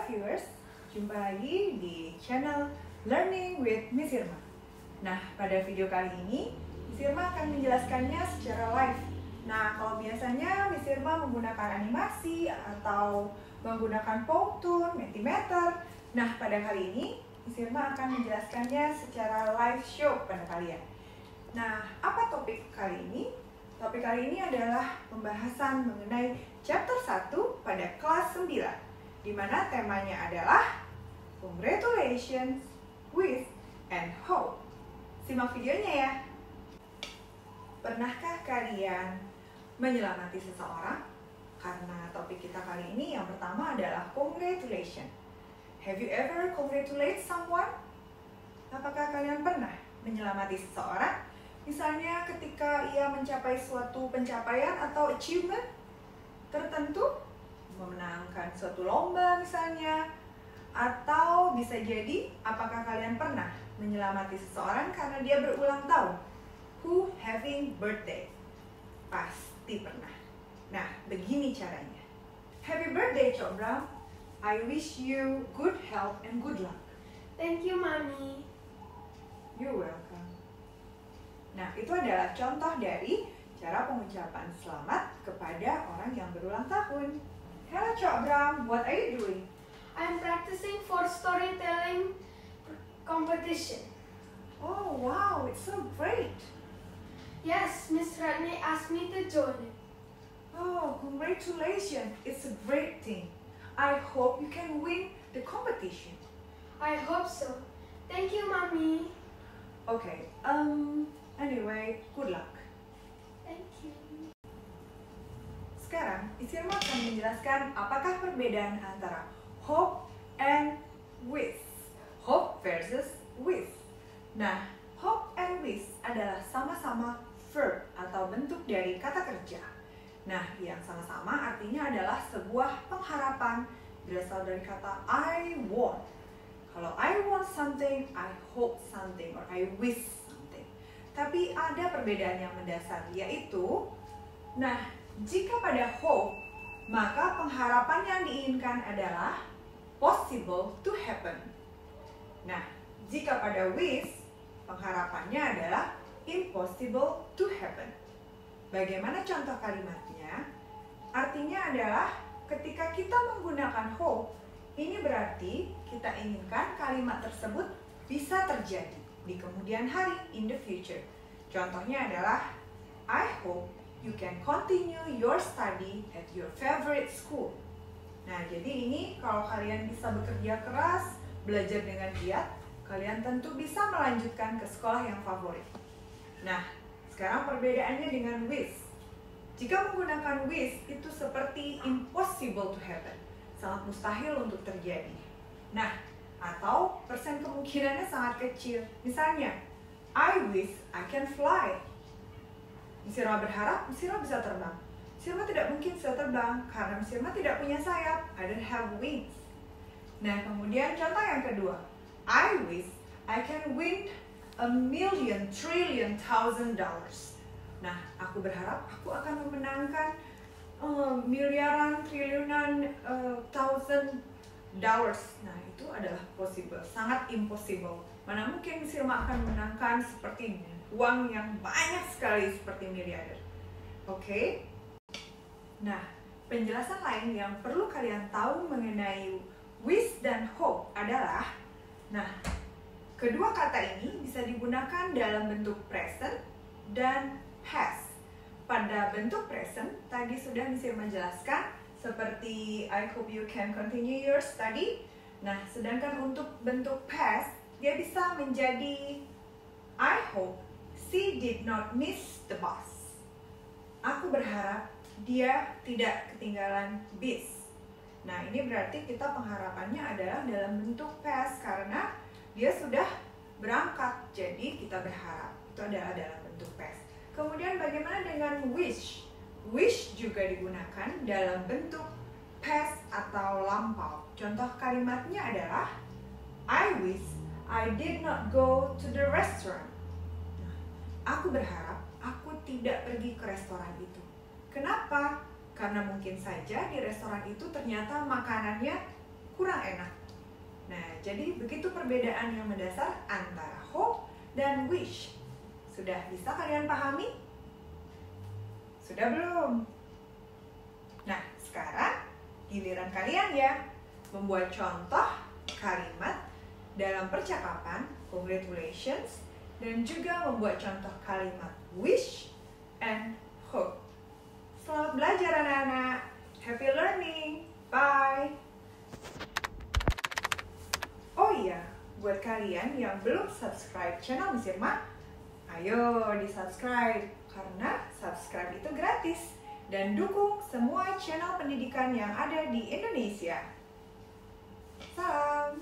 viewers, jumpa lagi di channel Learning with Miss Irma. Nah, pada video kali ini, Miss Irma akan menjelaskannya secara live. Nah, kalau biasanya Miss Irma menggunakan animasi atau menggunakan PowerPoint, Mentimeter. Nah, pada kali ini, Miss Irma akan menjelaskannya secara live show pada kalian. Nah, apa topik kali ini? Topik kali ini adalah pembahasan mengenai chapter 1 pada kelas 9, di mana temanya adalah Congratulations, Wish, and Hope. Simak videonya ya. Pernahkah kalian menyelamati seseorang? Karena topik kita kali ini yang pertama adalah congratulations. Have you ever congratulate someone? Apakah kalian pernah menyelamati seseorang? Misalnya ketika ia mencapai suatu pencapaian atau achievement tertentu, memenangkan suatu lomba misalnya, atau bisa jadi apakah kalian pernah menyelamati seseorang karena dia berulang tahun? Who having birthday? Pasti pernah. Nah, begini caranya. Happy birthday, Cok Bram. I wish you good health and good luck. Thank you, Mommy. You're welcome. Nah, itu adalah contoh dari cara pengucapan selamat kepada orang yang berulang tahun. Hello, Cok Bram. What are you doing? I'm practicing for storytelling competition. Oh, wow. It's so great. Yes, Miss Ratney asked me to join it. Oh, congratulations. It's a great thing. I hope you can win the competition. I hope so. Thank you, Mommy. Okay, anyway, good luck. Thank you. Sekarang, Isirma akan menjelaskan apakah perbedaan antara hope and wish. Hope versus wish. Nah, hope and wish adalah sama-sama verb atau bentuk dari kata kerja. Nah, yang sama-sama artinya adalah sebuah pengharapan berasal dari kata I want. Kalau I want something, I hope something, or I wish something. Tapi ada perbedaan yang mendasar, yaitu, nah, jika pada hope, maka pengharapan yang diinginkan adalah possible to happen. Nah, jika pada wish, pengharapannya adalah impossible to happen. Bagaimana contoh kalimatnya? Artinya adalah ketika kita menggunakan hope, ini berarti kita inginkan kalimat tersebut bisa terjadi di kemudian hari, in the future. Contohnya adalah, I hope you can continue your study at your favorite school. Nah, jadi ini kalau kalian bisa bekerja keras, belajar dengan giat, kalian tentu bisa melanjutkan ke sekolah yang favorit. Nah, sekarang perbedaannya dengan wish. Jika menggunakan wish, itu seperti impossible to happen. Sangat mustahil untuk terjadi. Nah, atau persen kemungkinannya sangat kecil. Misalnya, I wish I can fly. Miss Irma berharap Miss Irma bisa terbang. Miss Irma tidak mungkin bisa terbang karena Miss Irma tidak punya sayap. I don't have wings. Nah, kemudian contoh yang kedua, I wish I can win $1,000,000,000,000,000. Nah, aku berharap aku akan memenangkan miliaran, triliunan, $1,000. Nah, itu adalah possible, sangat impossible. Mana mungkin Miss Irma akan memenangkan seperti uang yang banyak sekali seperti miliarder. Oke? Nah, penjelasan lain yang perlu kalian tahu mengenai wish dan hope adalah, nah, kedua kata ini bisa digunakan dalam bentuk present dan past. Pada bentuk present, tadi sudah Miss Irma jelaskan, seperti I hope you can continue your study. Nah, sedangkan untuk bentuk past, dia bisa menjadi I hope she did not miss the bus. Aku berharap dia tidak ketinggalan bis. Nah, ini berarti kita pengharapannya adalah dalam bentuk past karena dia sudah berangkat, jadi kita berharap. Itu adalah dalam bentuk past. Kemudian bagaimana dengan wish? Wish juga digunakan dalam bentuk past atau lampau. Contoh kalimatnya adalah, I wish I did not go to the restaurant. Nah, aku berharap aku tidak pergi ke restoran itu. Kenapa? Karena mungkin saja di restoran itu ternyata makanannya kurang enak. Nah, jadi begitu perbedaan yang mendasar antara hope dan wish. Sudah bisa kalian pahami? Sudah belum? Nah, sekarang giliran kalian ya membuat contoh kalimat dalam percakapan congratulations dan juga membuat contoh kalimat wish and hope. Selamat belajar anak-anak. Happy learning. Bye. Oh iya, buat kalian yang belum subscribe channel Miss Irma, ayo di-subscribe karena subscribe itu gratis dan dukung semua channel pendidikan yang ada di Indonesia. Salam.